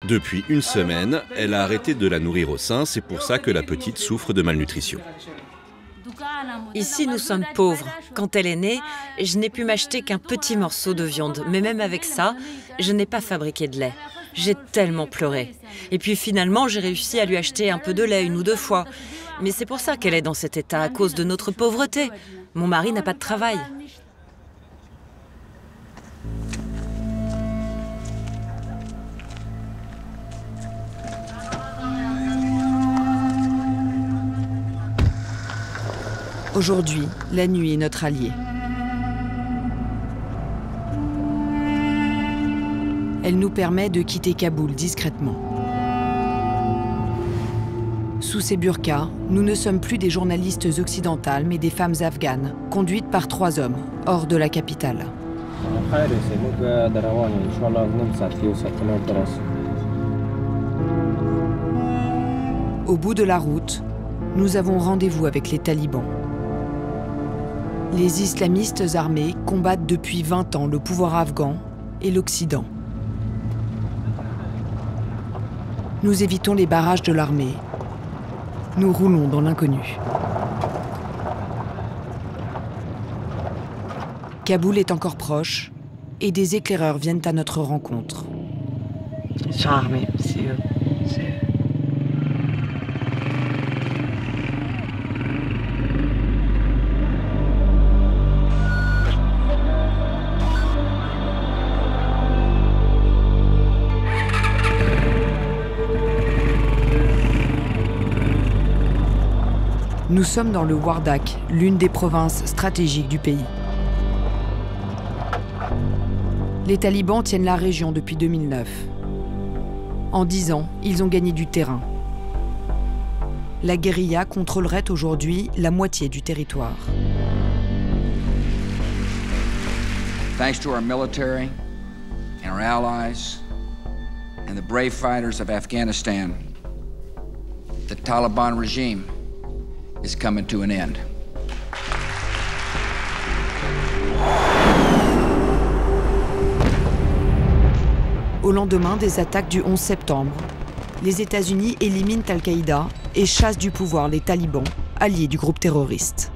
Depuis une semaine, elle a arrêté de la nourrir au sein, c'est pour ça que la petite souffre de malnutrition. Ici, nous sommes pauvres. Quand elle est née, je n'ai pu m'acheter qu'un petit morceau de viande. Mais même avec ça, je n'ai pas fabriqué de lait. J'ai tellement pleuré. Et puis finalement, j'ai réussi à lui acheter un peu de lait 1 ou 2 fois. Mais c'est pour ça qu'elle est dans cet état, à cause de notre pauvreté. Mon mari n'a pas de travail. Aujourd'hui, la nuit est notre allié. Elle nous permet de quitter Kaboul discrètement. Sous ces burqas, nous ne sommes plus des journalistes occidentales, mais des femmes afghanes, conduites par 3 hommes, hors de la capitale. Au bout de la route, nous avons rendez-vous avec les talibans. Les islamistes armés combattent depuis 20 ans le pouvoir afghan et l'Occident. Nous évitons les barrages de l'armée. Nous roulons dans l'inconnu. Kaboul est encore proche et des éclaireurs viennent à notre rencontre. Ils sont armés, c'est eux. Nous sommes dans le Wardak, l'une des provinces stratégiques du pays. Les talibans tiennent la région depuis 2009. En 10 ans, ils ont gagné du terrain. La guérilla contrôlerait aujourd'hui la moitié du territoire. Thanks to our military and our allies and the brave fighters of Afghanistan, the Taliban regime is coming to an end. Au lendemain des attaques du 11 septembre, les États-Unis éliminent Al-Qaïda et chassent du pouvoir les talibans, alliés du groupe terroriste.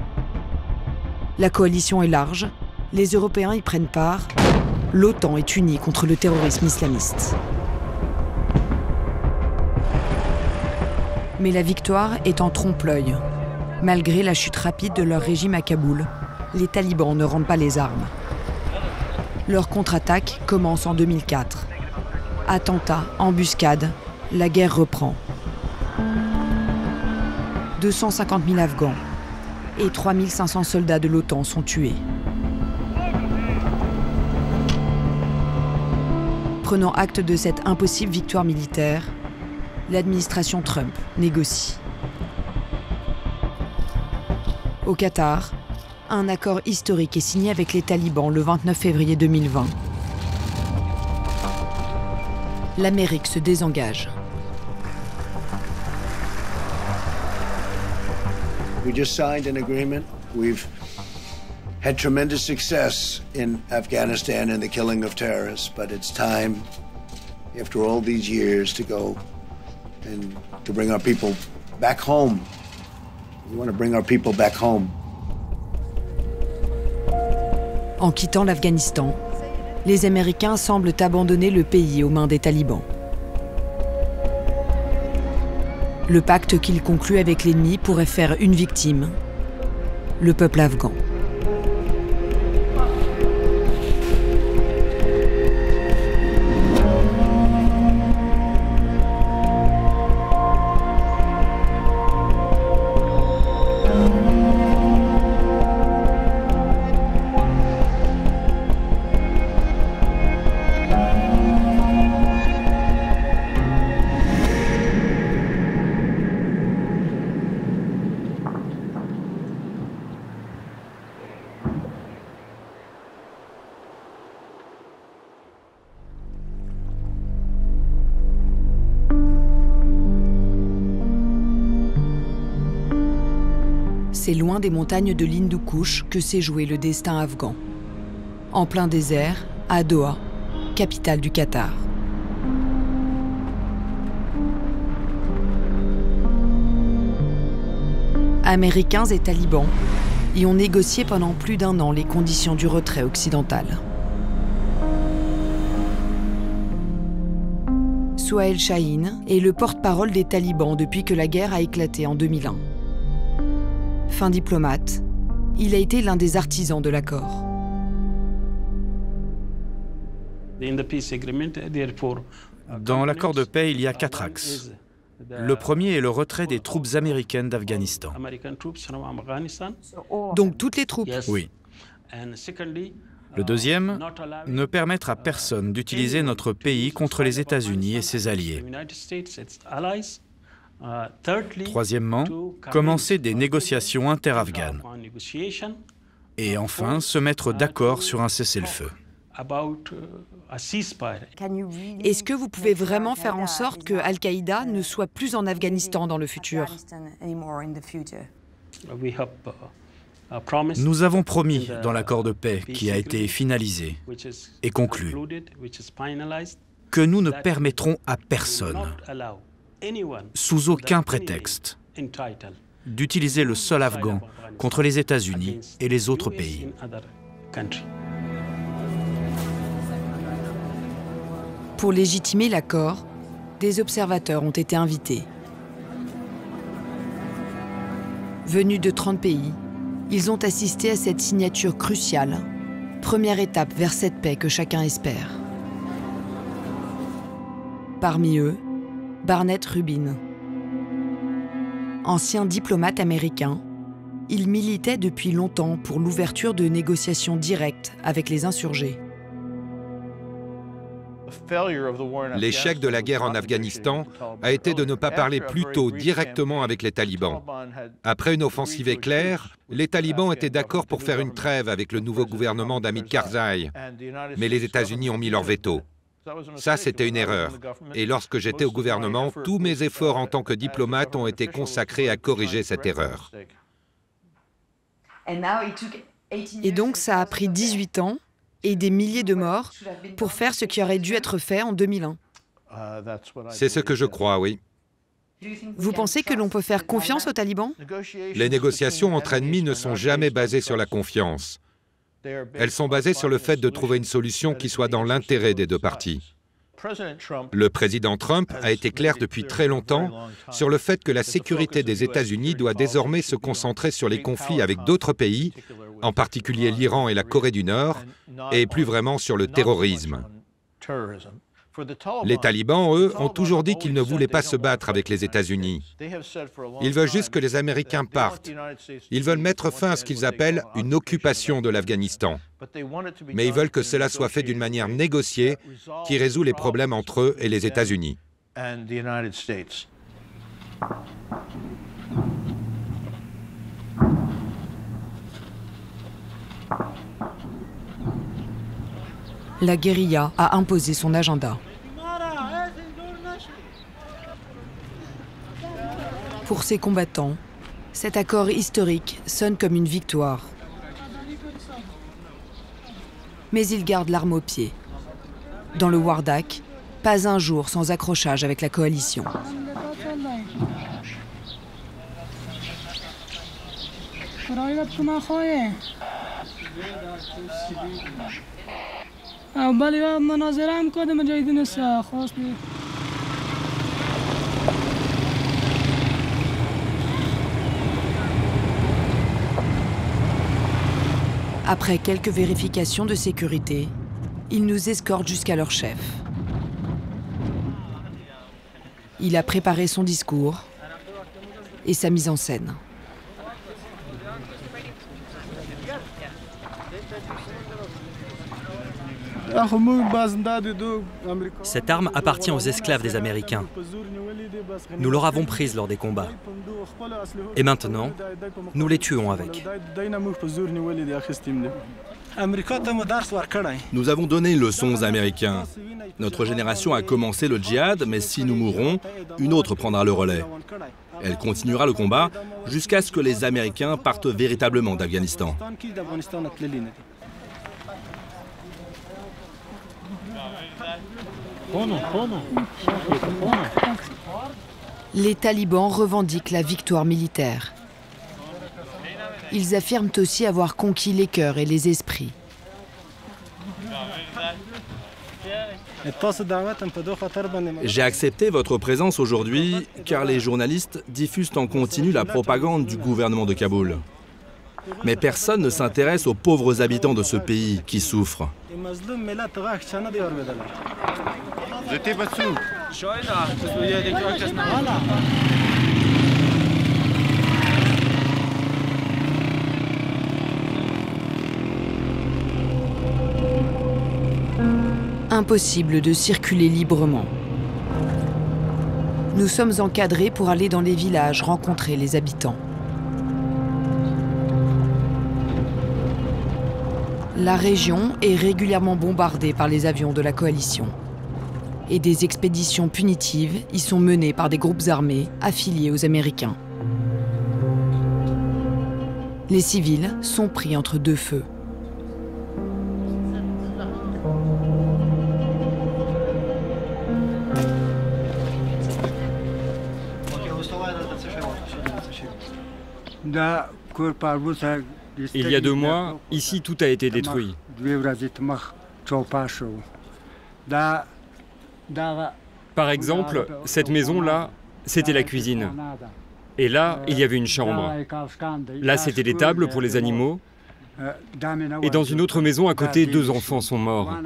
La coalition est large, les Européens y prennent part, l'OTAN est unie contre le terrorisme islamiste. Mais la victoire est en trompe-l'œil. Malgré la chute rapide de leur régime à Kaboul, les talibans ne rendent pas les armes. Leur contre-attaque commence en 2004. Attentats, embuscades, la guerre reprend. 250 000 Afghans et 3 500 soldats de l'OTAN sont tués. Prenant acte de cette impossible victoire militaire, l'administration Trump négocie. Au Qatar, un accord historique est signé avec les talibans le 29 février 2020. L'Amérique se désengage. We just signed an agreement. We've had tremendous success in Afghanistan in the killing of terrorists, but it's time, after all these years, to go and to bring our people back home. We want to bring our people back home. En quittant l'Afghanistan, les Américains semblent abandonner le pays aux mains des talibans. Le pacte qu'ils concluent avec l'ennemi pourrait faire une victime, le peuple afghan. C'est loin des montagnes de l'Hindu Kush que s'est joué le destin afghan. En plein désert, à Doha, capitale du Qatar. Américains et talibans y ont négocié pendant plus d'1 an les conditions du retrait occidental. Suhail Shaheen est le porte-parole des talibans depuis que la guerre a éclaté en 2001. Fin diplomate, il a été l'un des artisans de l'accord. Dans l'accord de paix, il y a 4 axes. Le premier est le retrait des troupes américaines d'Afghanistan. Donc toutes les troupes? Oui. Le deuxième, ne permettre à personne d'utiliser notre pays contre les États-Unis et ses alliés. Troisièmement, commencer des négociations inter-afghanes. Et enfin, se mettre d'accord sur un cessez-le-feu. Est-ce que vous pouvez vraiment faire en sorte que Al-Qaïda ne soit plus en Afghanistan dans le futur? Nous avons promis dans l'accord de paix qui a été finalisé et conclu que nous ne permettrons à personne, sous aucun prétexte, d'utiliser le sol afghan contre les États-Unis et les autres pays. Pour légitimer l'accord, des observateurs ont été invités. Venus de 30 pays, ils ont assisté à cette signature cruciale, première étape vers cette paix que chacun espère. Parmi eux, Barnett Rubin. Ancien diplomate américain, il militait depuis longtemps pour l'ouverture de négociations directes avec les insurgés. L'échec de la guerre en Afghanistan a été de ne pas parler plus tôt directement avec les talibans. Après une offensive éclair, les talibans étaient d'accord pour faire une trêve avec le nouveau gouvernement d'Hamid Karzai, mais les États-Unis ont mis leur veto. Ça, c'était une erreur. Et lorsque j'étais au gouvernement, tous mes efforts en tant que diplomate ont été consacrés à corriger cette erreur. Et donc ça a pris 18 ans et des milliers de morts pour faire ce qui aurait dû être fait en 2001. C'est ce que je crois, oui. Vous pensez que l'on peut faire confiance aux talibans? Les négociations entre ennemis ne sont jamais basées sur la confiance. Elles sont basées sur le fait de trouver une solution qui soit dans l'intérêt des deux parties. Le président Trump a été clair depuis très longtemps sur le fait que la sécurité des États-Unis doit désormais se concentrer sur les conflits avec d'autres pays, en particulier l'Iran et la Corée du Nord, et plus vraiment sur le terrorisme. Les talibans, eux, ont toujours dit qu'ils ne voulaient pas se battre avec les États-Unis. Ils veulent juste que les Américains partent. Ils veulent mettre fin à ce qu'ils appellent une occupation de l'Afghanistan. Mais ils veulent que cela soit fait d'une manière négociée qui résout les problèmes entre eux et les États-Unis. La guérilla a imposé son agenda. Pour ces combattants, cet accord historique sonne comme une victoire. Mais ils gardent l'arme au pied. Dans le Wardak, pas un jour sans accrochage avec la coalition. Après quelques vérifications de sécurité, ils nous escortent jusqu'à leur chef. Il a préparé son discours et sa mise en scène. Cette arme appartient aux esclaves des Américains. Nous leur avons prise lors des combats. Et maintenant, nous les tuons avec. Nous avons donné une leçon aux Américains. Notre génération a commencé le djihad, mais si nous mourons, une autre prendra le relais. Elle continuera le combat jusqu'à ce que les Américains partent véritablement d'Afghanistan. Les talibans revendiquent la victoire militaire. ils affirment aussi avoir conquis les cœurs et les esprits. J'ai accepté votre présence aujourd'hui car les journalistes diffusent en continu la propagande du gouvernement de Kaboul. Mais personne ne s'intéresse aux pauvres habitants de ce pays qui souffrent. Impossible de circuler librement. Nous sommes encadrés pour aller dans les villages rencontrer les habitants. La région est régulièrement bombardée par les avions de la coalition. Et des expéditions punitives y sont menées par des groupes armés affiliés aux Américains. Les civils sont pris entre deux feux. Il y a 2 mois, ici tout a été détruit. Par exemple, cette maison-là, c'était la cuisine. Et là, il y avait une chambre. Là, c'était des tables pour les animaux. Et dans une autre maison à côté, 2 enfants sont morts.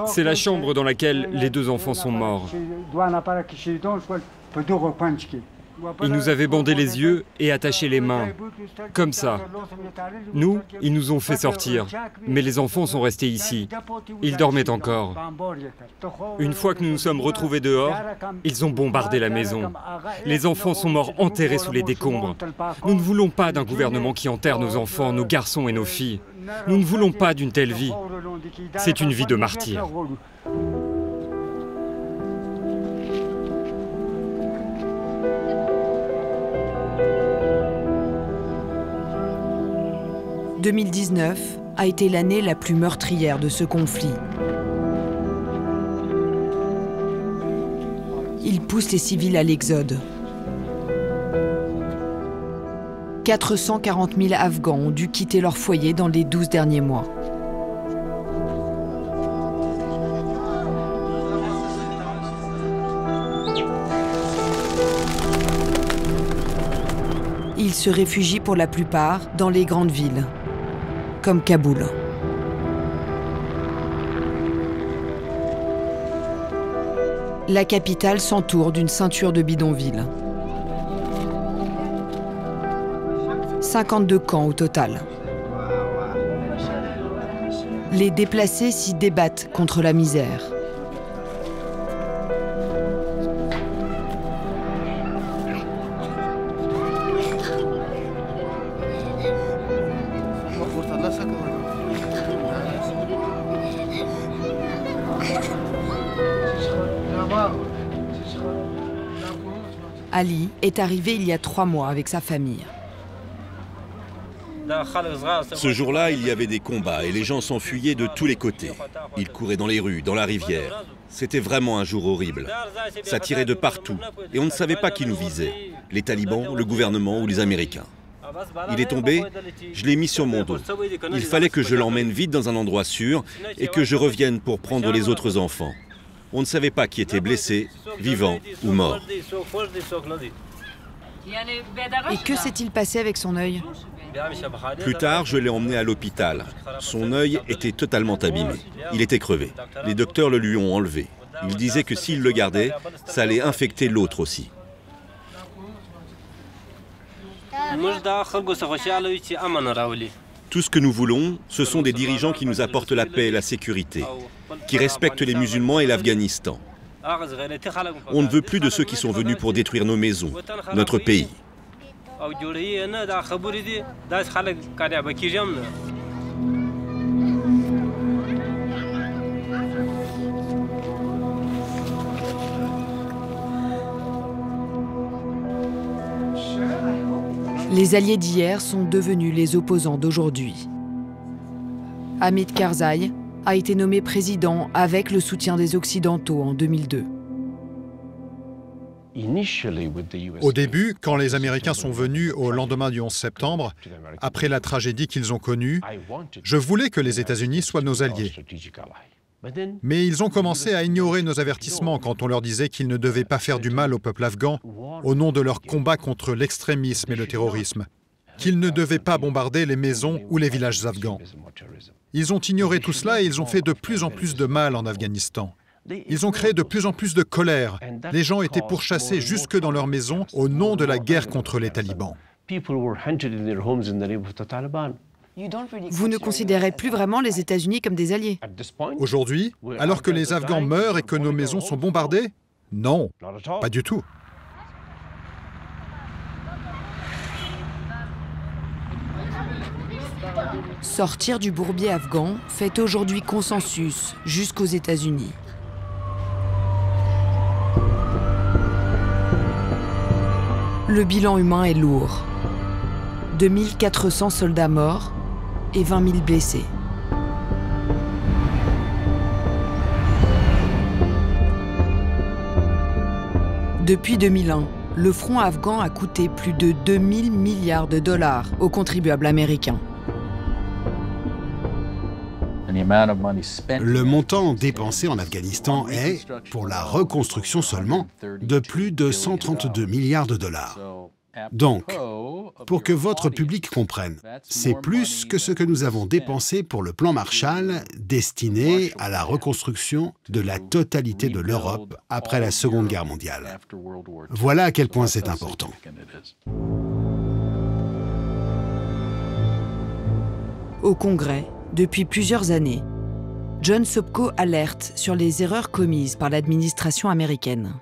C'est la chambre dans laquelle les 2 enfants sont morts. Ils nous avaient bandé les yeux et attaché les mains. Comme ça. Nous, ils nous ont fait sortir. Mais les enfants sont restés ici. Ils dormaient encore. Une fois que nous nous sommes retrouvés dehors, ils ont bombardé la maison. Les enfants sont morts enterrés sous les décombres. Nous ne voulons pas d'un gouvernement qui enterre nos enfants, nos garçons et nos filles. Nous ne voulons pas d'une telle vie. C'est une vie de martyr. « 2019 a été l'année la plus meurtrière de ce conflit. Il pousse les civils à l'exode. 440 000 Afghans ont dû quitter leur foyer dans les 12 derniers mois. Ils se réfugient pour la plupart dans les grandes villes, comme Kaboul. La capitale s'entoure d'une ceinture de bidonvilles. 52 camps au total. Les déplacés s'y débattent contre la misère. Ali est arrivé il y a 3 mois avec sa famille. Ce jour-là, il y avait des combats et les gens s'enfuyaient de tous les côtés. Ils couraient dans les rues, dans la rivière. C'était vraiment un jour horrible. Ça tirait de partout et on ne savait pas qui nous visait. Les talibans, le gouvernement ou les Américains. Il est tombé, je l'ai mis sur mon dos. Il fallait que je l'emmène vite dans un endroit sûr et que je revienne pour prendre les autres enfants. On ne savait pas qui était blessé, vivant ou mort. Et que s'est-il passé avec son œil? Plus tard, je l'ai emmené à l'hôpital. Son œil était totalement abîmé. Il était crevé. Les docteurs le lui ont enlevé. Il disait que s'il le gardait, ça allait infecter l'autre aussi. Tout ce que nous voulons, ce sont des dirigeants qui nous apportent la paix et la sécurité, qui respectent les musulmans et l'Afghanistan. On ne veut plus de ceux qui sont venus pour détruire nos maisons, notre pays. Les alliés d'hier sont devenus les opposants d'aujourd'hui. Hamid Karzai a été nommé président avec le soutien des Occidentaux en 2002. Au début, quand les Américains sont venus au lendemain du 11 septembre, après la tragédie qu'ils ont connue, je voulais que les États-Unis soient nos alliés. Mais ils ont commencé à ignorer nos avertissements quand on leur disait qu'ils ne devaient pas faire du mal au peuple afghan au nom de leur combat contre l'extrémisme et le terrorisme, qu'ils ne devaient pas bombarder les maisons ou les villages afghans. Ils ont ignoré tout cela et ils ont fait de plus en plus de mal en Afghanistan. Ils ont créé de plus en plus de colère. Les gens étaient pourchassés jusque dans leurs maisons au nom de la guerre contre les talibans. Vous ne considérez plus vraiment les États-Unis comme des alliés? Aujourd'hui, alors que les Afghans meurent et que nos maisons sont bombardées? Non, pas du tout. Sortir du bourbier afghan fait aujourd'hui consensus jusqu'aux États-Unis. Le bilan humain est lourd. 2400 soldats morts et 20 000 blessés. Depuis 2001, le front afghan a coûté plus de 2000 milliards de dollars aux contribuables américains. Le montant dépensé en Afghanistan est, pour la reconstruction seulement, de plus de 132 milliards de dollars. Donc, pour que votre public comprenne, c'est plus que ce que nous avons dépensé pour le plan Marshall destiné à la reconstruction de la totalité de l'Europe après la Seconde Guerre mondiale. Voilà à quel point c'est important. Au Congrès, depuis plusieurs années, John Sopko alerte sur les erreurs commises par l'administration américaine.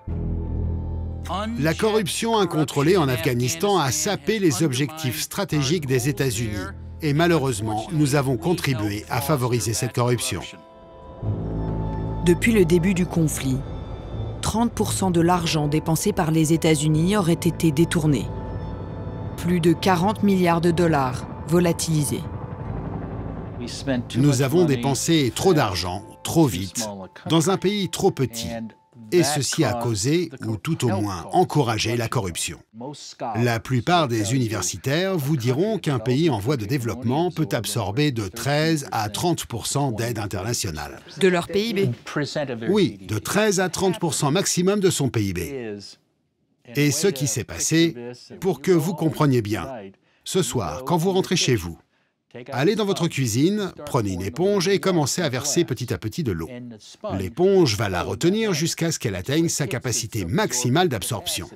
La corruption incontrôlée en Afghanistan a sapé les objectifs stratégiques des États-Unis. Et malheureusement, nous avons contribué à favoriser cette corruption. Depuis le début du conflit, 30% de l'argent dépensé par les États-Unis aurait été détourné. Plus de 40 milliards de dollars volatilisés. Nous avons dépensé trop d'argent, trop vite, dans un pays trop petit. Et ceci a causé, ou tout au moins encouragé, la corruption. La plupart des universitaires vous diront qu'un pays en voie de développement peut absorber de 13 à 30% d'aide internationale. De leur PIB? Oui, de 13 à 30% maximum de son PIB. Et ce qui s'est passé, pour que vous compreniez bien, ce soir, quand vous rentrez chez vous, allez dans votre cuisine, prenez une éponge et commencez à verser petit à petit de l'eau. L'éponge va la retenir jusqu'à ce qu'elle atteigne sa capacité maximale d'absorption.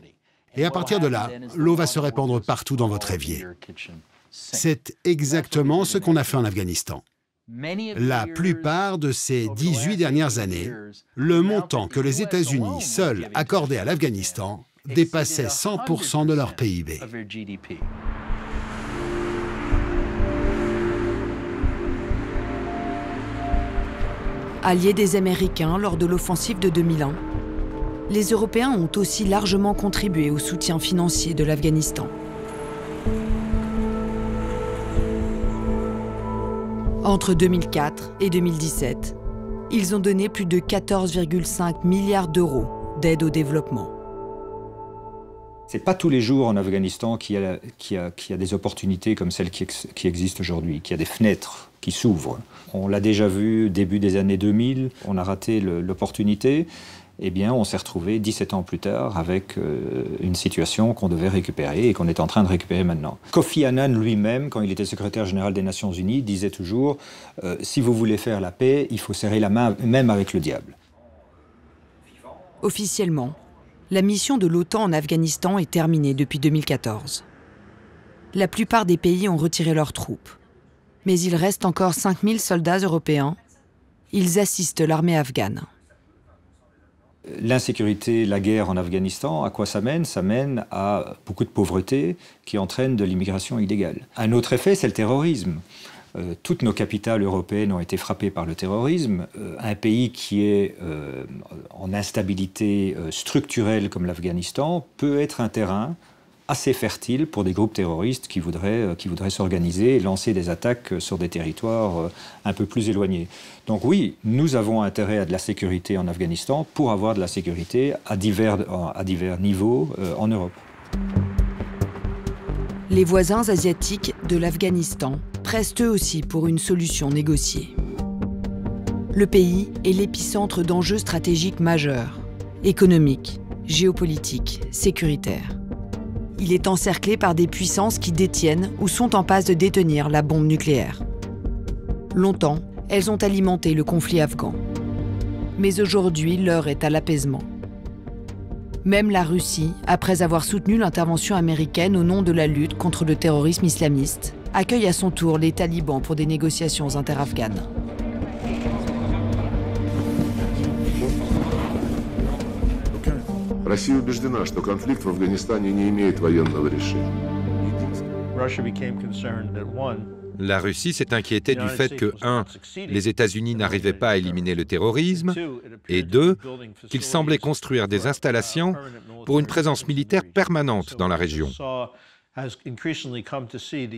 Et à partir de là, l'eau va se répandre partout dans votre évier. C'est exactement ce qu'on a fait en Afghanistan. La plupart de ces 18 dernières années, le montant que les États-Unis seuls accordaient à l'Afghanistan dépassait 100% de leur PIB. Alliés des Américains lors de l'offensive de 2001, les Européens ont aussi largement contribué au soutien financier de l'Afghanistan. Entre 2004 et 2017, ils ont donné plus de 14,5 milliards d'euros d'aide au développement. C'est pas tous les jours en Afghanistan qu'il y a des opportunités comme celles qui existent aujourd'hui, qu'il y a des fenêtres qui s'ouvrent. On l'a déjà vu début des années 2000, on a raté l'opportunité, eh bien on s'est retrouvé 17 ans plus tard avec une situation qu'on devait récupérer et qu'on est en train de récupérer maintenant. Kofi Annan lui-même, quand il était secrétaire général des Nations Unies, disait toujours si vous voulez faire la paix, il faut serrer la main même avec le diable. Officiellement, la mission de l'OTAN en Afghanistan est terminée depuis 2014. La plupart des pays ont retiré leurs troupes. Mais il reste encore 5000 soldats européens. Ils assistent l'armée afghane. L'insécurité, la guerre en Afghanistan, à quoi ça mène? Ça mène à beaucoup de pauvreté qui entraîne de l'immigration illégale. Un autre effet, c'est le terrorisme. Toutes nos capitales européennes ont été frappées par le terrorisme. Un pays qui est en instabilité structurelle comme l'Afghanistan peut être un terrain assez fertile pour des groupes terroristes qui voudraient s'organiser et lancer des attaques sur des territoires un peu plus éloignés. Donc oui, nous avons intérêt à de la sécurité en Afghanistan pour avoir de la sécurité à divers niveaux en Europe. Les voisins asiatiques de l'Afghanistan pressent eux aussi pour une solution négociée. Le pays est l'épicentre d'enjeux stratégiques majeurs, économiques, géopolitiques, sécuritaires. Il est encerclé par des puissances qui détiennent ou sont en passe de détenir la bombe nucléaire. Longtemps, elles ont alimenté le conflit afghan. Mais aujourd'hui, l'heure est à l'apaisement. Même la Russie, après avoir soutenu l'intervention américaine au nom de la lutte contre le terrorisme islamiste, accueille à son tour les talibans pour des négociations interafghanes. Россия убеждена, что конфликт в Афганистане не имеет военного решения. La Russie s'est inquiétée du fait que, 1, les États-Unis n'arrivaient pas à éliminer le terrorisme, et 2, qu'ils semblaient construire des installations pour une présence militaire permanente dans la région.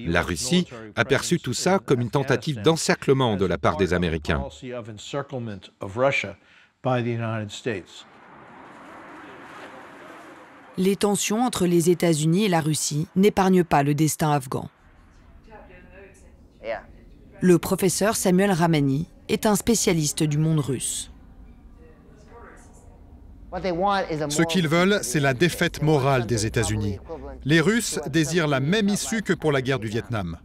La Russie a perçu tout ça comme une tentative d'encerclement de la part des Américains. Les tensions entre les États-Unis et la Russie n'épargnent pas le destin afghan. Le professeur Samuel Ramani est un spécialiste du monde russe. Ce qu'ils veulent, c'est la défaite morale des États-Unis. Les Russes désirent la même issue que pour la guerre du Vietnam.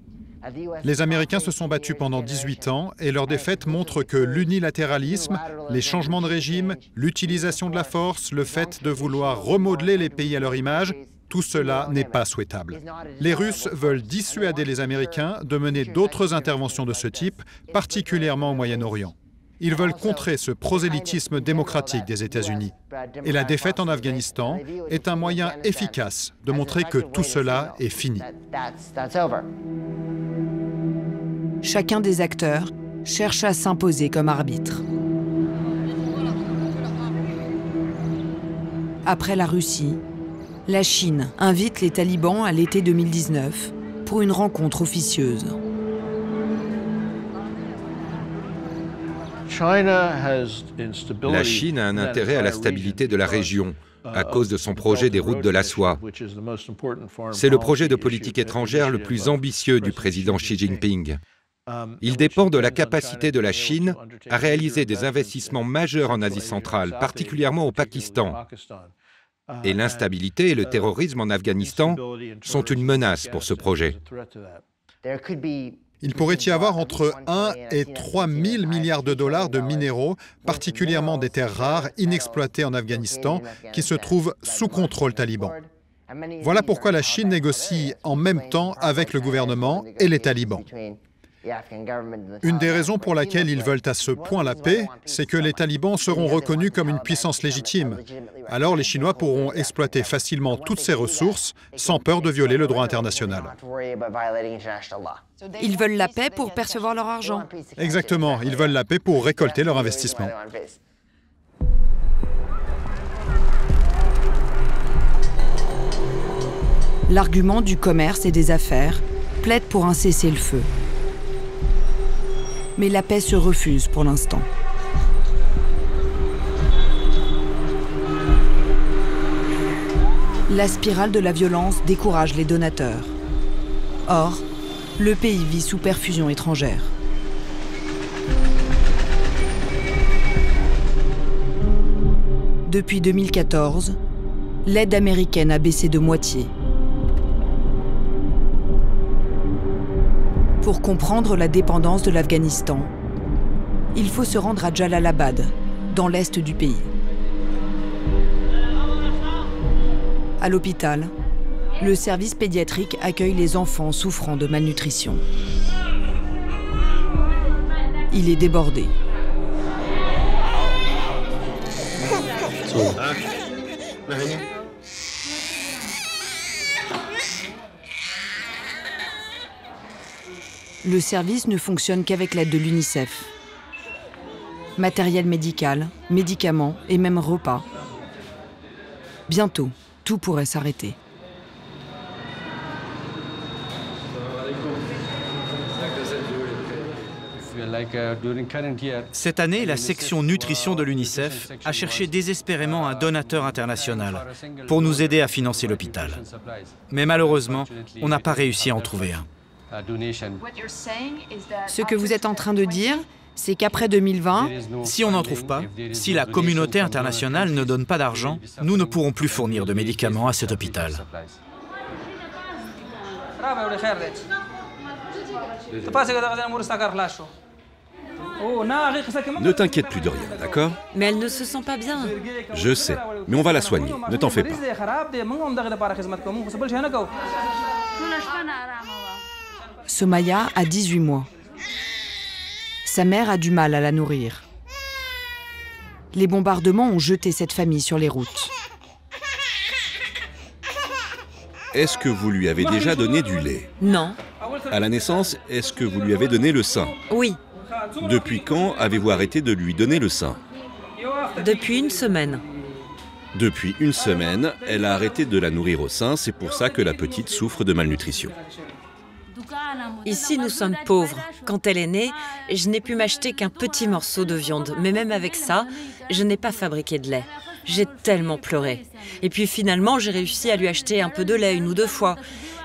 Les Américains se sont battus pendant 18 ans et leur défaite montre que l'unilatéralisme, les changements de régime, l'utilisation de la force, le fait de vouloir remodeler les pays à leur image, tout cela n'est pas souhaitable. Les Russes veulent dissuader les Américains de mener d'autres interventions de ce type, particulièrement au Moyen-Orient. Ils veulent contrer ce prosélytisme démocratique des États-Unis. Et la défaite en Afghanistan est un moyen efficace de montrer que tout cela est fini. Chacun des acteurs cherche à s'imposer comme arbitre. Après la Russie, la Chine invite les talibans à l'été 2019 pour une rencontre officieuse. La Chine a un intérêt à la stabilité de la région à cause de son projet des routes de la soie. C'est le projet de politique étrangère le plus ambitieux du président Xi Jinping. Il dépend de la capacité de la Chine à réaliser des investissements majeurs en Asie centrale, particulièrement au Pakistan. Et l'instabilité et le terrorisme en Afghanistan sont une menace pour ce projet. Il pourrait y avoir entre 1 et 3 000 milliards de dollars de minéraux, particulièrement des terres rares, inexploitées en Afghanistan, qui se trouvent sous contrôle taliban. Voilà pourquoi la Chine négocie en même temps avec le gouvernement et les talibans. Une des raisons pour laquelle ils veulent à ce point la paix, c'est que les talibans seront reconnus comme une puissance légitime. Alors les Chinois pourront exploiter facilement toutes ces ressources sans peur de violer le droit international. Ils veulent la paix pour percevoir leur argent. Exactement, ils veulent la paix pour récolter leur investissement. L'argument du commerce et des affaires plaide pour un cessez-le-feu. Mais la paix se refuse pour l'instant. La spirale de la violence décourage les donateurs. Or, le pays vit sous perfusion étrangère. Depuis 2014, l'aide américaine a baissé de moitié. Pour comprendre la dépendance de l'Afghanistan, il faut se rendre à Jalalabad, dans l'est du pays. À l'hôpital, le service pédiatrique accueille les enfants souffrant de malnutrition. Il est débordé. Le service ne fonctionne qu'avec l'aide de l'UNICEF. Matériel médical, médicaments et même repas. Bientôt, tout pourrait s'arrêter. Cette année, la section nutrition de l'UNICEF a cherché désespérément un donateur international pour nous aider à financer l'hôpital. Mais malheureusement, on n'a pas réussi à en trouver un. Ce que vous êtes en train de dire, c'est qu'après 2020, si on n'en trouve pas, si la communauté internationale ne donne pas d'argent, nous ne pourrons plus fournir de médicaments à cet hôpital. Ne t'inquiète plus de rien, d'accord? Mais elle ne se sent pas bien. Je sais, mais on va la soigner, ne t'en fais pas. Somaya a 18 mois. Sa mère a du mal à la nourrir. Les bombardements ont jeté cette famille sur les routes. Est-ce que vous lui avez déjà donné du lait? Non. À la naissance, est-ce que vous lui avez donné le sein? Oui. Depuis quand avez-vous arrêté de lui donner le sein? Depuis une semaine. Depuis une semaine, elle a arrêté de la nourrir au sein, c'est pour ça que la petite souffre de malnutrition. Ici, nous sommes pauvres. Quand elle est née, je n'ai pu m'acheter qu'un petit morceau de viande. Mais même avec ça, je n'ai pas fabriqué de lait. J'ai tellement pleuré. Et puis finalement, j'ai réussi à lui acheter un peu de lait 1 ou 2 fois.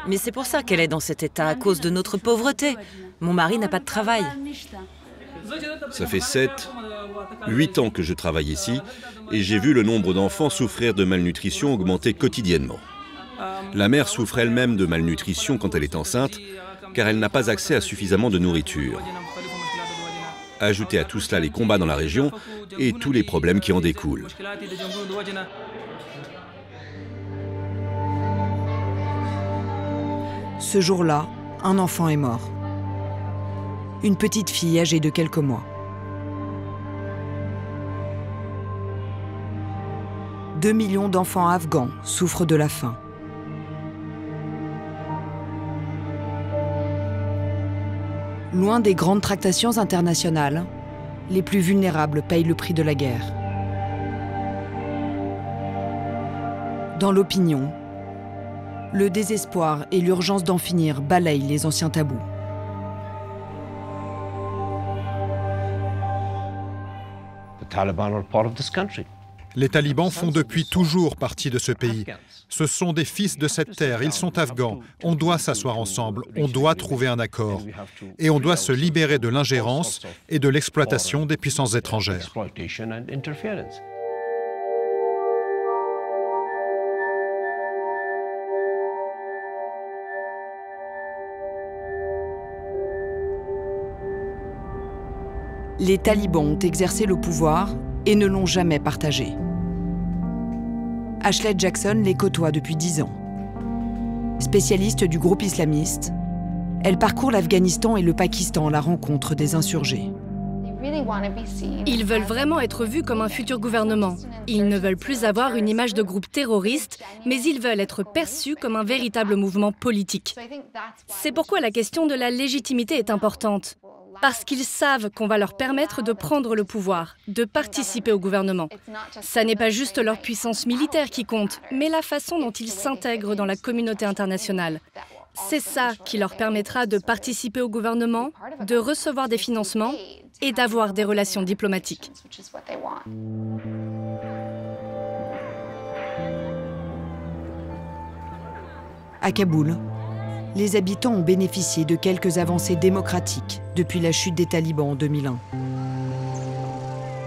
Mais c'est pour ça qu'elle est dans cet état, à cause de notre pauvreté. Mon mari n'a pas de travail. Ça fait 7, 8 ans que je travaille ici et j'ai vu le nombre d'enfants souffrir de malnutrition augmenter quotidiennement. La mère souffre elle-même de malnutrition quand elle est enceinte, car elle n'a pas accès à suffisamment de nourriture. Ajoutez à tout cela les combats dans la région et tous les problèmes qui en découlent. Ce jour-là, un enfant est mort. Une petite fille âgée de quelques mois. 2 millions d'enfants afghans souffrent de la faim. Loin des grandes tractations internationales, les plus vulnérables payent le prix de la guerre. Dans l'opinion, le désespoir et l'urgence d'en finir balayent les anciens tabous. Les talibans font depuis toujours partie de ce pays. Ce sont des fils de cette terre, ils sont afghans. On doit s'asseoir ensemble, on doit trouver un accord. Et on doit se libérer de l'ingérence et de l'exploitation des puissances étrangères. Les talibans ont exercé le pouvoir et ne l'ont jamais partagé. Ashley Jackson les côtoie depuis 10 ans. Spécialiste du groupe islamiste, elle parcourt l'Afghanistan et le Pakistan à la rencontre des insurgés. Ils veulent vraiment être vus comme un futur gouvernement. Ils ne veulent plus avoir une image de groupe terroriste, mais ils veulent être perçus comme un véritable mouvement politique. C'est pourquoi la question de la légitimité est importante. Parce qu'ils savent qu'on va leur permettre de prendre le pouvoir, de participer au gouvernement. Ça n'est pas juste leur puissance militaire qui compte, mais la façon dont ils s'intègrent dans la communauté internationale. C'est ça qui leur permettra de participer au gouvernement, de recevoir des financements et d'avoir des relations diplomatiques. À Kaboul, les habitants ont bénéficié de quelques avancées démocratiques depuis la chute des talibans en 2001.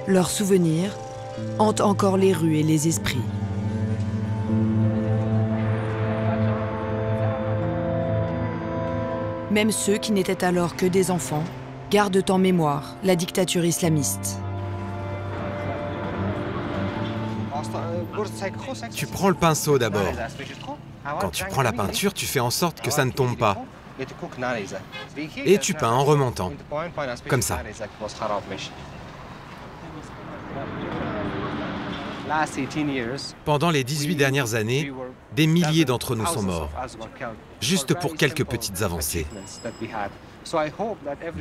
Leurs souvenirs hantent encore les rues et les esprits. Même ceux qui n'étaient alors que des enfants gardent en mémoire la dictature islamiste. Tu prends le pinceau d'abord. Quand tu prends la peinture, tu fais en sorte que ça ne tombe pas. Et tu peins en remontant. Comme ça. Pendant les 18 dernières années, des milliers d'entre nous sont morts. Juste pour quelques petites avancées.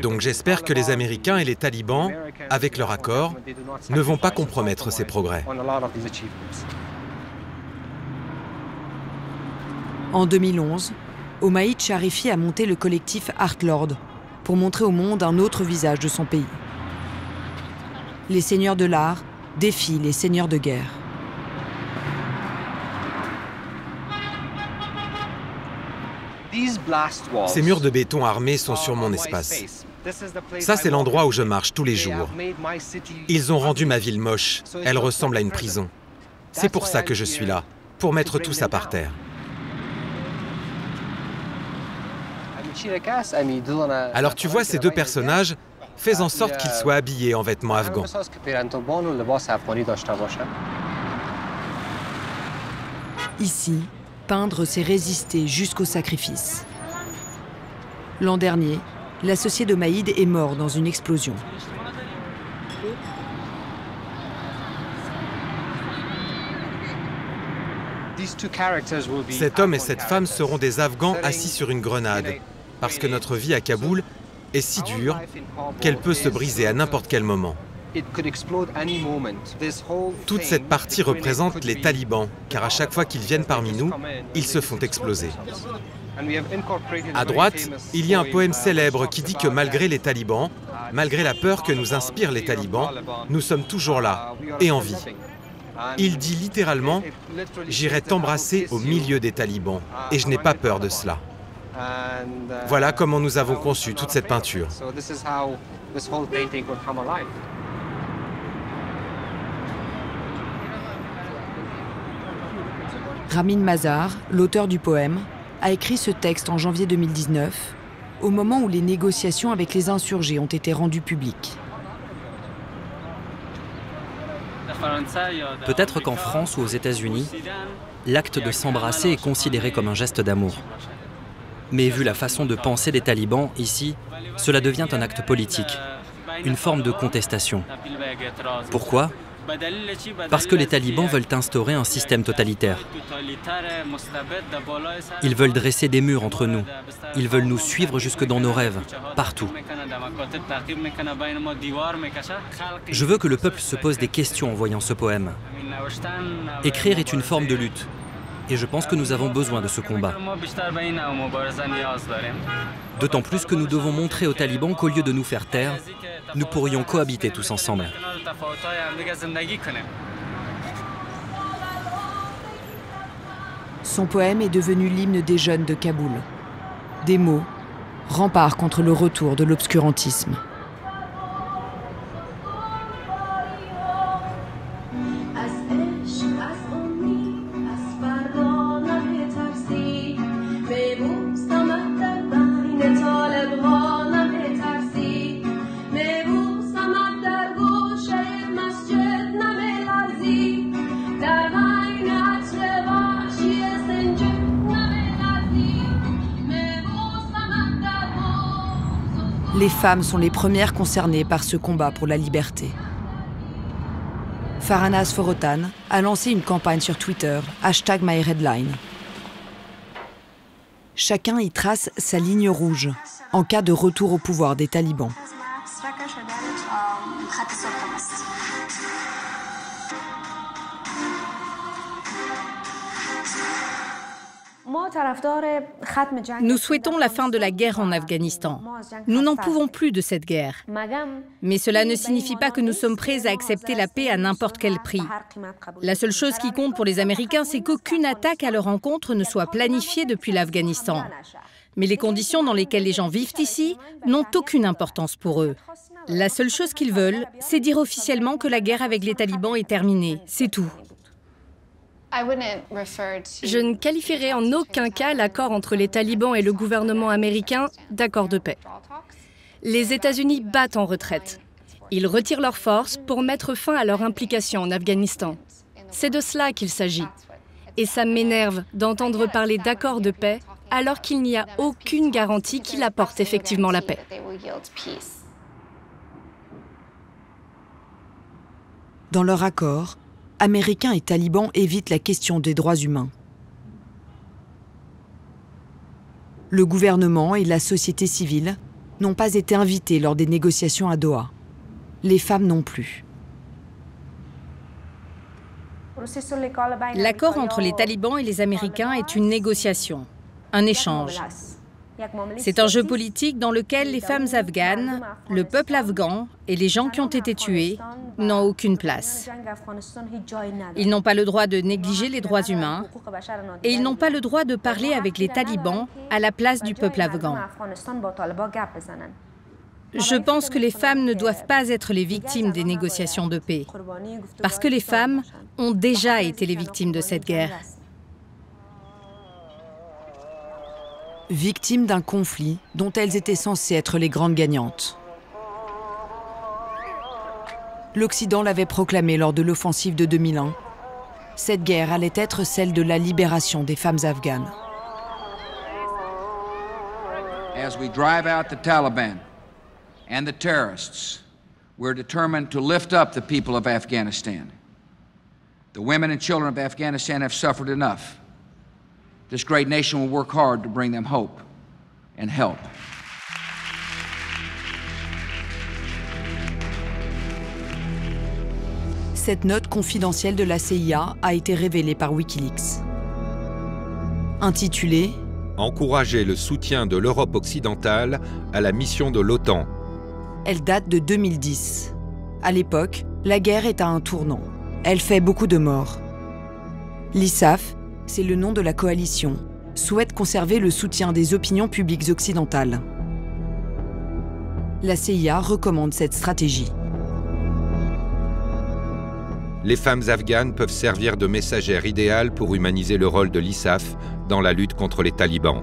Donc j'espère que les Américains et les talibans, avec leur accord, ne vont pas compromettre ces progrès. En 2011, Omaïd Sharifi a monté le collectif Heartlord pour montrer au monde un autre visage de son pays. Les seigneurs de l'art défient les seigneurs de guerre. Ces murs de béton armés sont sur mon espace. Ça, c'est l'endroit où je marche tous les jours. Ils ont rendu ma ville moche. Elle ressemble à une prison. C'est pour ça que je suis là, pour mettre tout ça par terre. Alors tu vois ces deux personnages, fais en sorte qu'ils soient habillés en vêtements afghans. Ici, peindre, c'est résister jusqu'au sacrifice. L'an dernier, l'associé de Maïd est mort dans une explosion. Cet homme et cette femme seront des Afghans assis sur une grenade, parce que notre vie à Kaboul est si dure qu'elle peut se briser à n'importe quel moment. Toute cette partie représente les talibans, car à chaque fois qu'ils viennent parmi nous, ils se font exploser. À droite, il y a un poème célèbre qui dit que malgré les talibans, malgré la peur que nous inspirent les talibans, nous sommes toujours là et en vie. Il dit littéralement « J'irai t'embrasser au milieu des talibans et je n'ai pas peur de cela ». Voilà comment nous avons conçu toute cette peinture. Ramin Mazar, l'auteur du poème, a écrit ce texte en janvier 2019, au moment où les négociations avec les insurgés ont été rendues publiques. Peut-être qu'en France ou aux États-Unis, l'acte de s'embrasser est considéré comme un geste d'amour. Mais vu la façon de penser des talibans, ici, cela devient un acte politique, une forme de contestation. Pourquoi ? Parce que les talibans veulent instaurer un système totalitaire. Ils veulent dresser des murs entre nous. Ils veulent nous suivre jusque dans nos rêves, partout. Je veux que le peuple se pose des questions en voyant ce poème. Écrire est une forme de lutte. Et je pense que nous avons besoin de ce combat. D'autant plus que nous devons montrer aux talibans qu'au lieu de nous faire taire, nous pourrions cohabiter tous ensemble. Son poème est devenu l'hymne des jeunes de Kaboul. Des mots, remparts contre le retour de l'obscurantisme. Les femmes sont les premières concernées par ce combat pour la liberté. Farhanaz Forotan a lancé une campagne sur Twitter, #MyRedline. Chacun y trace sa ligne rouge en cas de retour au pouvoir des talibans. Nous souhaitons la fin de la guerre en Afghanistan. Nous n'en pouvons plus de cette guerre. Mais cela ne signifie pas que nous sommes prêts à accepter la paix à n'importe quel prix. La seule chose qui compte pour les Américains, c'est qu'aucune attaque à leur encontre ne soit planifiée depuis l'Afghanistan. Mais les conditions dans lesquelles les gens vivent ici n'ont aucune importance pour eux. La seule chose qu'ils veulent, c'est dire officiellement que la guerre avec les talibans est terminée. C'est tout. Je ne qualifierai en aucun cas l'accord entre les talibans et le gouvernement américain d'accord de paix. Les États-Unis battent en retraite. Ils retirent leurs forces pour mettre fin à leur implication en Afghanistan. C'est de cela qu'il s'agit. Et ça m'énerve d'entendre parler d'accord de paix alors qu'il n'y a aucune garantie qu'il apporte effectivement la paix. Dans leur accord, Américains et talibans évitent la question des droits humains. Le gouvernement et la société civile n'ont pas été invités lors des négociations à Doha. Les femmes non plus. L'accord entre les talibans et les Américains est une négociation, un échange. C'est un jeu politique dans lequel les femmes afghanes, le peuple afghan et les gens qui ont été tués n'ont aucune place. Ils n'ont pas le droit de négliger les droits humains et ils n'ont pas le droit de parler avec les talibans à la place du peuple afghan. Je pense que les femmes ne doivent pas être les victimes des négociations de paix, parce que les femmes ont déjà été les victimes de cette guerre. Victimes d'un conflit dont elles étaient censées être les grandes gagnantes. L'Occident l'avait proclamé lors de l'offensive de 2001. Cette guerre allait être celle de la libération des femmes afghanes. As we drive out the Taliban and the terrorists, we're determined to lift up the people of Afghanistan. The women and children of Afghanistan have suffered enough. This great nation will work hard to bring them hope and help. Cette note confidentielle de la CIA a été révélée par Wikileaks. Intitulée « Encourager le soutien de l'Europe occidentale à la mission de l'OTAN ». Elle date de 2010. À l'époque, la guerre est à un tournant. Elle fait beaucoup de morts. L'ISAF, c'est le nom de la coalition, souhaite conserver le soutien des opinions publiques occidentales. La CIA recommande cette stratégie. Les femmes afghanes peuvent servir de messagères idéales pour humaniser le rôle de l'ISAF dans la lutte contre les talibans.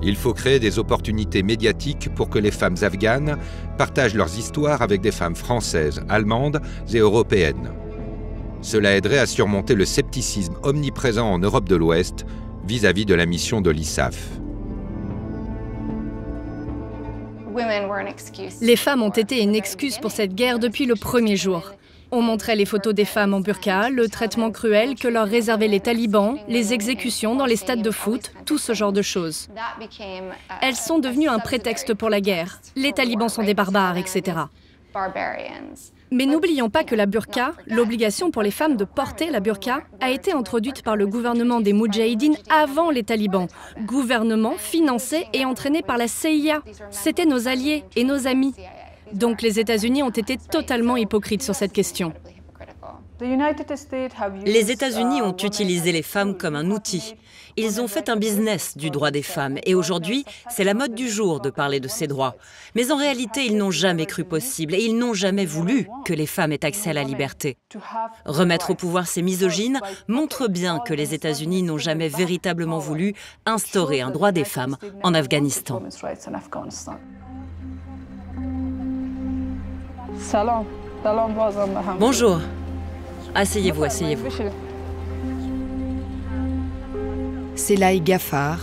Il faut créer des opportunités médiatiques pour que les femmes afghanes partagent leurs histoires avec des femmes françaises, allemandes et européennes. Cela aiderait à surmonter le scepticisme omniprésent en Europe de l'Ouest vis-à-vis de la mission de l'ISAF. Les femmes ont été une excuse pour cette guerre depuis le premier jour. On montrait les photos des femmes en burqa, le traitement cruel que leur réservaient les talibans, les exécutions dans les stades de foot, tout ce genre de choses. Elles sont devenues un prétexte pour la guerre. Les talibans sont des barbares, etc. Mais n'oublions pas que la burqa, l'obligation pour les femmes de porter la burqa, a été introduite par le gouvernement des Moudjahidines avant les talibans. Gouvernement financé et entraîné par la CIA. C'étaient nos alliés et nos amis. Donc les États-Unis ont été totalement hypocrites sur cette question. Les États-Unis ont utilisé les femmes comme un outil. Ils ont fait un business du droit des femmes et aujourd'hui, c'est la mode du jour de parler de ces droits. Mais en réalité, ils n'ont jamais cru possible et ils n'ont jamais voulu que les femmes aient accès à la liberté. Remettre au pouvoir ces misogynes montre bien que les États-Unis n'ont jamais véritablement voulu instaurer un droit des femmes en Afghanistan. Bonjour. Asseyez-vous, asseyez-vous. Selaï Ghaffar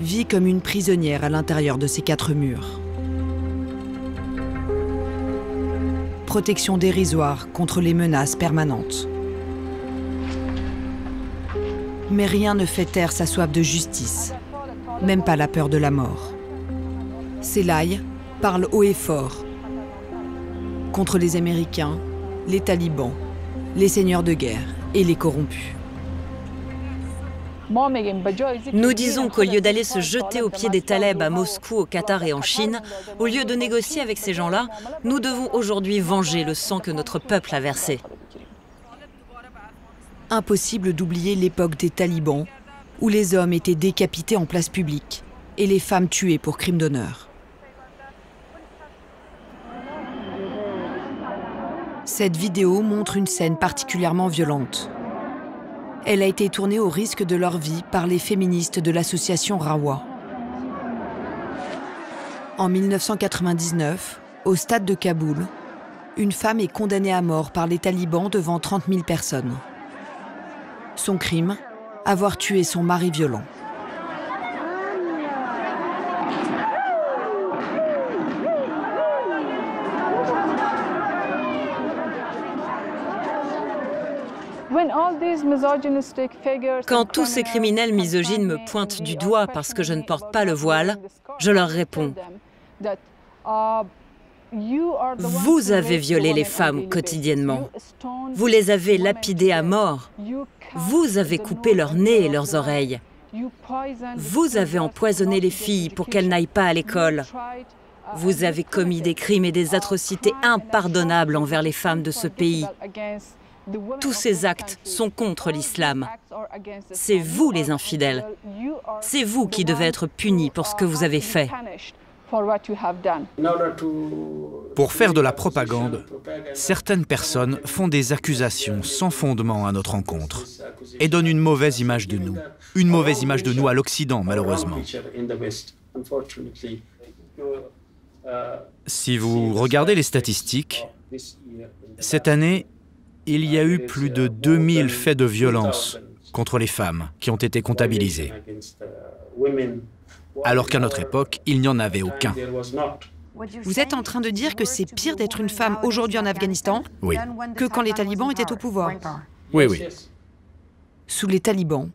vit comme une prisonnière à l'intérieur de ces 4 murs. Protection dérisoire contre les menaces permanentes. Mais rien ne fait taire sa soif de justice, même pas la peur de la mort. Selaï parle haut et fort contre les Américains, les talibans, les seigneurs de guerre et les corrompus. Nous disons qu'au lieu d'aller se jeter aux pieds des talibs à Moscou, au Qatar et en Chine, au lieu de négocier avec ces gens-là, nous devons aujourd'hui venger le sang que notre peuple a versé. Impossible d'oublier l'époque des talibans, où les hommes étaient décapités en place publique et les femmes tuées pour crime d'honneur. Cette vidéo montre une scène particulièrement violente. Elle a été tournée au risque de leur vie par les féministes de l'association Rawa. En 1999, au stade de Kaboul, une femme est condamnée à mort par les talibans devant 30 000 personnes. Son crime, avoir tué son mari violent. Quand tous ces criminels misogynes me pointent du doigt parce que je ne porte pas le voile, je leur réponds « Vous avez violé les femmes quotidiennement. Vous les avez lapidées à mort. Vous avez coupé leurs nez et leurs oreilles. Vous avez empoisonné les filles pour qu'elles n'aillent pas à l'école. Vous avez commis des crimes et des atrocités impardonnables envers les femmes de ce pays. Tous ces actes sont contre l'islam. C'est vous les infidèles. C'est vous qui devez être punis pour ce que vous avez fait. Pour faire de la propagande, certaines personnes font des accusations sans fondement à notre encontre et donnent une mauvaise image de nous à l'Occident, malheureusement. Si vous regardez les statistiques, cette année, il y a eu plus de 2000 faits de violence contre les femmes qui ont été comptabilisés, alors qu'à notre époque, il n'y en avait aucun. Vous êtes en train de dire que c'est pire d'être une femme aujourd'hui en Afghanistan Oui. que quand les talibans étaient au pouvoir? Oui, oui. Sous les talibans,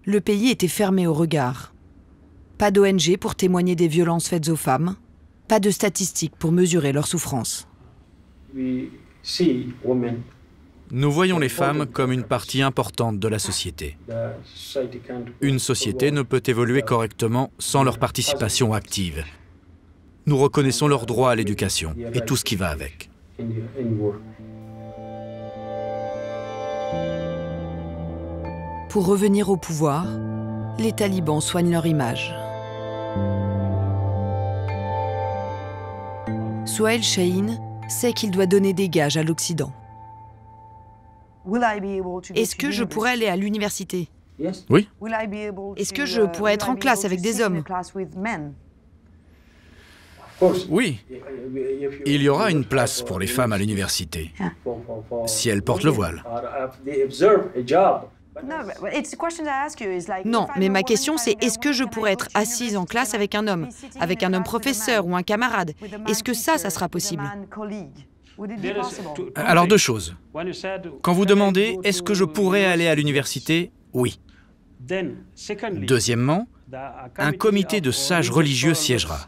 le pays était fermé au regard. Pas d'ONG pour témoigner des violences faites aux femmes, pas de statistiques pour mesurer leurs souffrances. Nous voyons les femmes comme une partie importante de la société. Une société ne peut évoluer correctement sans leur participation active. Nous reconnaissons leur droit à l'éducation et tout ce qui va avec. Pour revenir au pouvoir, les talibans soignent leur image. Suhail Shaheen sait qu'il doit donner des gages à l'Occident. Est-ce que je pourrais aller à l'université? Oui. Est-ce que je pourrais être en classe avec des hommes? Oui. Il y aura une place pour les femmes à l'université, si elles portent le voile. Non, mais ma question c'est est-ce que je pourrais être assise en classe avec un homme professeur ou un camarade? Est-ce que ça sera possible? Alors deux choses. Quand vous demandez « est-ce que je pourrais aller à l'université ?» Oui. Deuxièmement, un comité de sages religieux siégera.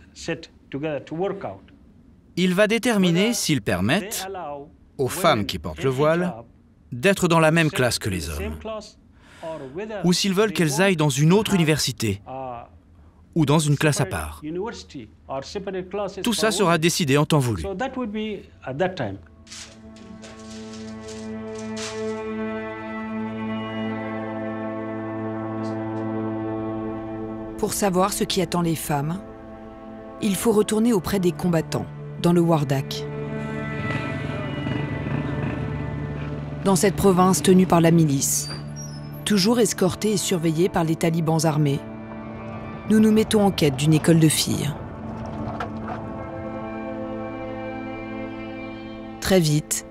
Il va déterminer s'ils permettent aux femmes qui portent le voile d'être dans la même classe que les hommes, ou s'ils veulent qu'elles aillent dans une autre université, ou dans une classe à part. Tout ça sera décidé en temps voulu. Pour savoir ce qui attend les femmes, il faut retourner auprès des combattants, dans le Wardak. Dans cette province tenue par la milice, toujours escortée et surveillée par les talibans armés, nous nous mettons en quête d'une école de filles. Très vite,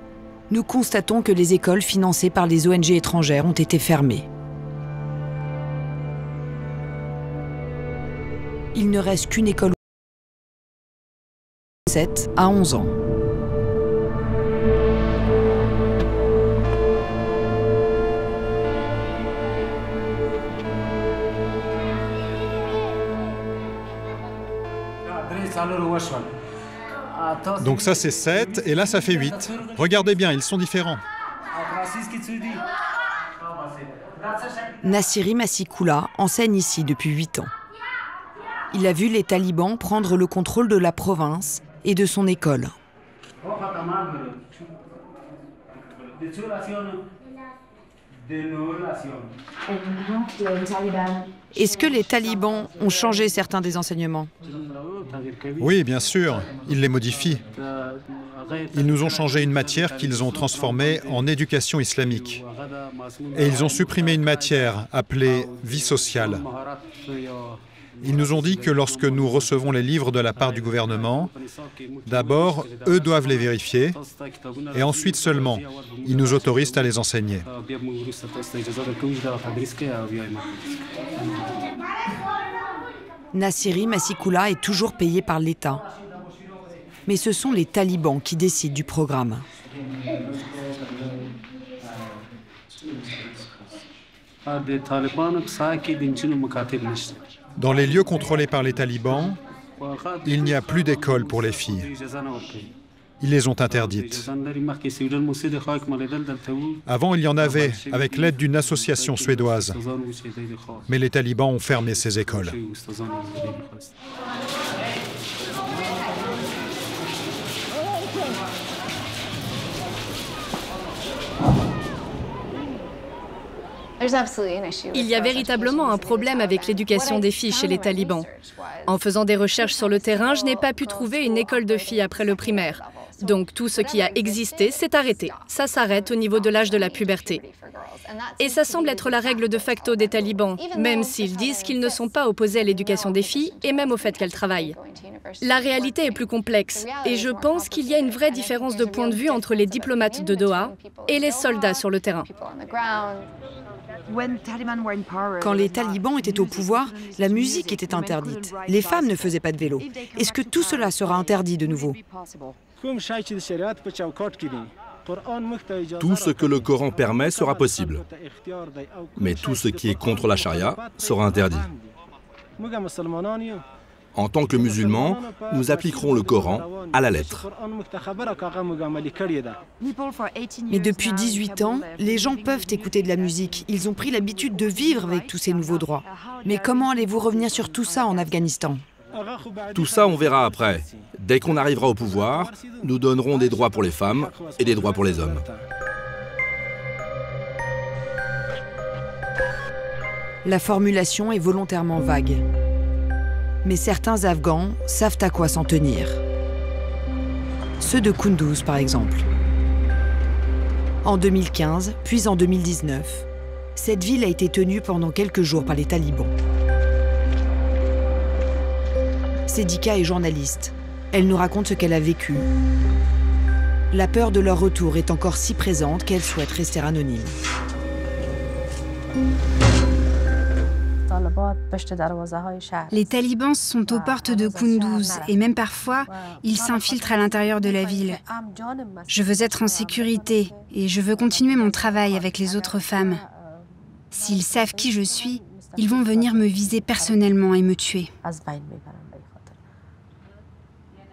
nous constatons que les écoles financées par les ONG étrangères ont été fermées. Il ne reste qu'une école de 7 à 11 ans. Donc ça c'est 7 et là ça fait 8. Regardez bien, ils sont différents. Nassiri Masikoula enseigne ici depuis 8 ans. Il a vu les talibans prendre le contrôle de la province et de son école. Est-ce que les talibans ont changé certains des enseignements? Oui, bien sûr, ils les modifient. Ils nous ont changé une matière qu'ils ont transformée en éducation islamique. Et ils ont supprimé une matière appelée vie sociale. Ils nous ont dit que lorsque nous recevons les livres de la part du gouvernement, d'abord, eux doivent les vérifier, et ensuite seulement, ils nous autorisent à les enseigner. Nassiri Masikoula est toujours payé par l'État. Mais ce sont les talibans qui décident du programme. Dans les lieux contrôlés par les talibans, il n'y a plus d'école pour les filles. ils les ont interdites. Avant, il y en avait, avec l'aide d'une association suédoise. Mais les talibans ont fermé ces écoles. Il y a véritablement un problème avec l'éducation des filles chez les talibans. En faisant des recherches sur le terrain, je n'ai pas pu trouver une école de filles après le primaire. Donc tout ce qui a existé s'est arrêté. Ça s'arrête au niveau de l'âge de la puberté. Et ça semble être la règle de facto des talibans, même s'ils disent qu'ils ne sont pas opposés à l'éducation des filles et même au fait qu'elles travaillent. La réalité est plus complexe et je pense qu'il y a une vraie différence de point de vue entre les diplomates de Doha et les soldats sur le terrain. Quand les talibans étaient au pouvoir, la musique était interdite. Les femmes ne faisaient pas de vélo. Est-ce que tout cela sera interdit de nouveau? Tout ce que le Coran permet sera possible. Mais tout ce qui est contre la charia sera interdit. En tant que musulmans, nous appliquerons le Coran à la lettre. Mais depuis 18 ans, les gens peuvent écouter de la musique. Ils ont pris l'habitude de vivre avec tous ces nouveaux droits. Mais comment allez-vous revenir sur tout ça en Afghanistan? Tout ça, on verra après. Dès qu'on arrivera au pouvoir, nous donnerons des droits pour les femmes et des droits pour les hommes. La formulation est volontairement vague. Mais certains Afghans savent à quoi s'en tenir. Ceux de Kunduz, par exemple. En 2015, puis en 2019, cette ville a été tenue pendant quelques jours par les talibans. Sedika est journaliste. Elle nous raconte ce qu'elle a vécu. La peur de leur retour est encore si présente qu'elle souhaite rester anonyme. Les talibans sont aux portes de Kunduz et même parfois, ils s'infiltrent à l'intérieur de la ville. Je veux être en sécurité et je veux continuer mon travail avec les autres femmes. S'ils savent qui je suis, ils vont venir me viser personnellement et me tuer.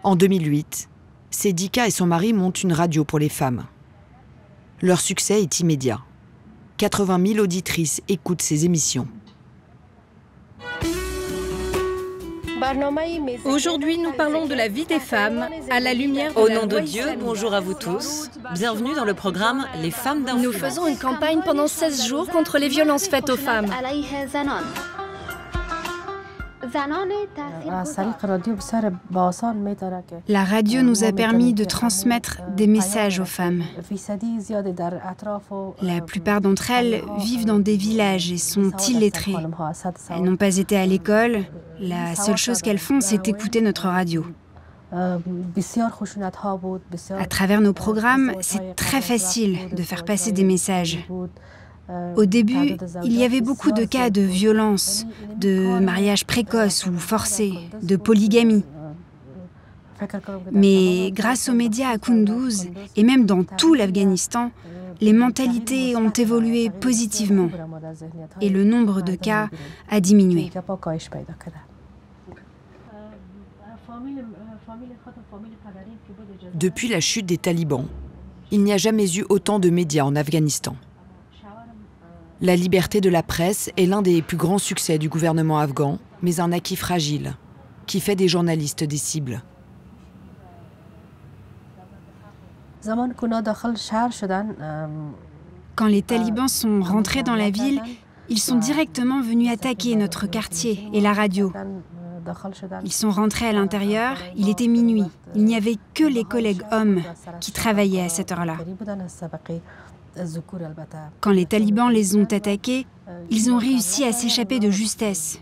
En 2008, Sedika et son mari montent une radio pour les femmes. Leur succès est immédiat. 80 000 auditrices écoutent ces émissions. Aujourd'hui, nous parlons de la vie des femmes à la lumière de Au nom de Dieu, bonjour à vous tous. Bienvenue dans le programme Les femmes d'influence. Nous faisons une campagne pendant 16 jours contre les violences faites aux femmes. La radio nous a permis de transmettre des messages aux femmes. La plupart d'entre elles vivent dans des villages et sont illettrées. Elles n'ont pas été à l'école. La seule chose qu'elles font, c'est écouter notre radio. À travers nos programmes, c'est très facile de faire passer des messages. Au début, il y avait beaucoup de cas de violence, de mariage précoce ou forcé, de polygamie. Mais grâce aux médias à Kunduz, et même dans tout l'Afghanistan, les mentalités ont évolué positivement et le nombre de cas a diminué. Depuis la chute des talibans, il n'y a jamais eu autant de médias en Afghanistan. La liberté de la presse est l'un des plus grands succès du gouvernement afghan, mais un acquis fragile, qui fait des journalistes des cibles. Quand les talibans sont rentrés dans la ville, ils sont directement venus attaquer notre quartier et la radio. Ils sont rentrés à l'intérieur, il était minuit. Il n'y avait que les collègues hommes qui travaillaient à cette heure-là. Quand les talibans les ont attaqués, ils ont réussi à s'échapper de justesse.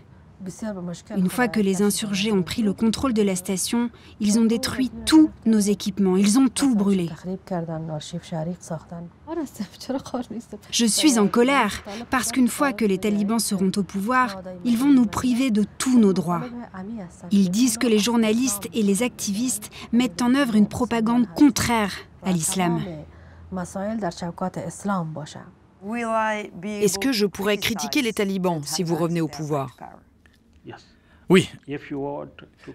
Une fois que les insurgés ont pris le contrôle de la station, ils ont détruit tous nos équipements, ils ont tout brûlé. Je suis en colère, parce qu'une fois que les talibans seront au pouvoir, ils vont nous priver de tous nos droits. Ils disent que les journalistes et les activistes mettent en œuvre une propagande contraire à l'islam. Est-ce que je pourrais critiquer les talibans si vous revenez au pouvoir? Oui,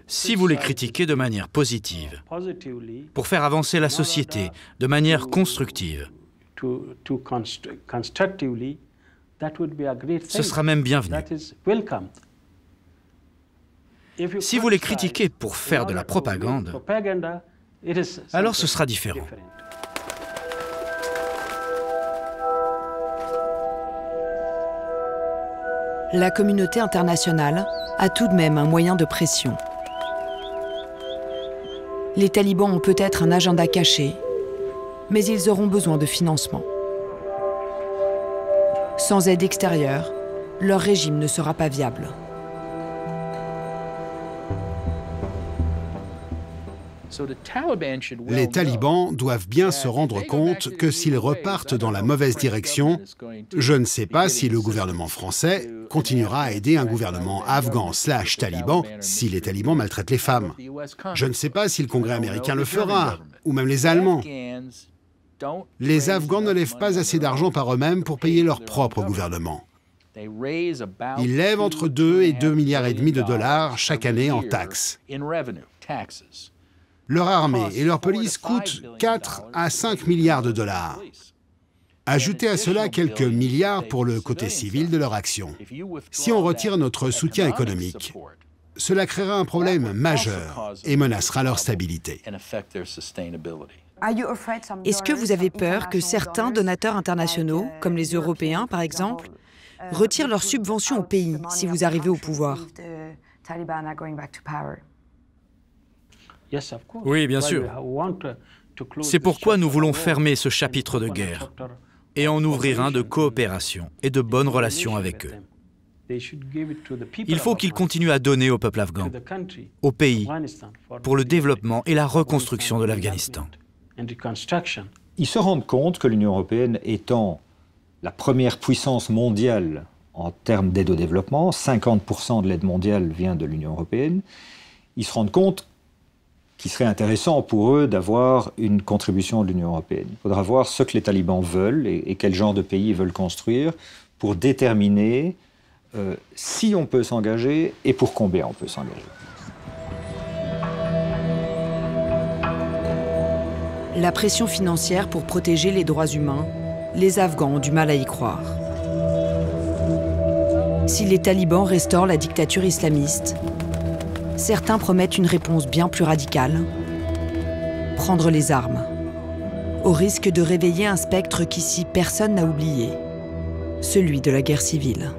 si vous les critiquez de manière positive, pour faire avancer la société de manière constructive, ce sera même bienvenu. Si vous les critiquez pour faire de la propagande, alors ce sera différent. La communauté internationale a tout de même un moyen de pression. Les talibans ont peut-être un agenda caché, mais ils auront besoin de financement. Sans aide extérieure, leur régime ne sera pas viable. Les talibans doivent bien se rendre compte que s'ils repartent dans la mauvaise direction, je ne sais pas si le gouvernement français continuera à aider un gouvernement afghan/taliban si les talibans maltraitent les femmes. Je ne sais pas si le Congrès américain le fera, ou même les Allemands. Les Afghans ne lèvent pas assez d'argent par eux-mêmes pour payer leur propre gouvernement. Ils lèvent entre 2 et 2,5 milliards de dollars chaque année en taxes. Leur armée et leur police coûtent 4 à 5 milliards de dollars. Ajoutez à cela quelques milliards pour le côté civil de leur action. Si on retire notre soutien économique, cela créera un problème majeur et menacera leur stabilité. Est-ce que vous avez peur que certains donateurs internationaux, comme les Européens par exemple, retirent leurs subventions au pays si vous arrivez au pouvoir? Oui, bien sûr. C'est pourquoi nous voulons fermer ce chapitre de guerre et en ouvrir un de coopération et de bonnes relations avec eux. Il faut qu'ils continuent à donner au peuple afghan, au pays, pour le développement et la reconstruction de l'Afghanistan. Ils se rendent compte que l'Union européenne étant la première puissance mondiale en termes d'aide au développement, 50% de l'aide mondiale vient de l'Union européenne, ils se rendent compte qu'il serait intéressant pour eux d'avoir une contribution de l'Union européenne. Il faudra voir ce que les talibans veulent et quel genre de pays ils veulent construire pour déterminer si on peut s'engager et pour combien on peut s'engager. La pression financière pour protéger les droits humains, les Afghans ont du mal à y croire. Si les talibans restaurent la dictature islamiste, certains promettent une réponse bien plus radicale, prendre les armes, au risque de réveiller un spectre qu'ici personne n'a oublié, celui de la guerre civile.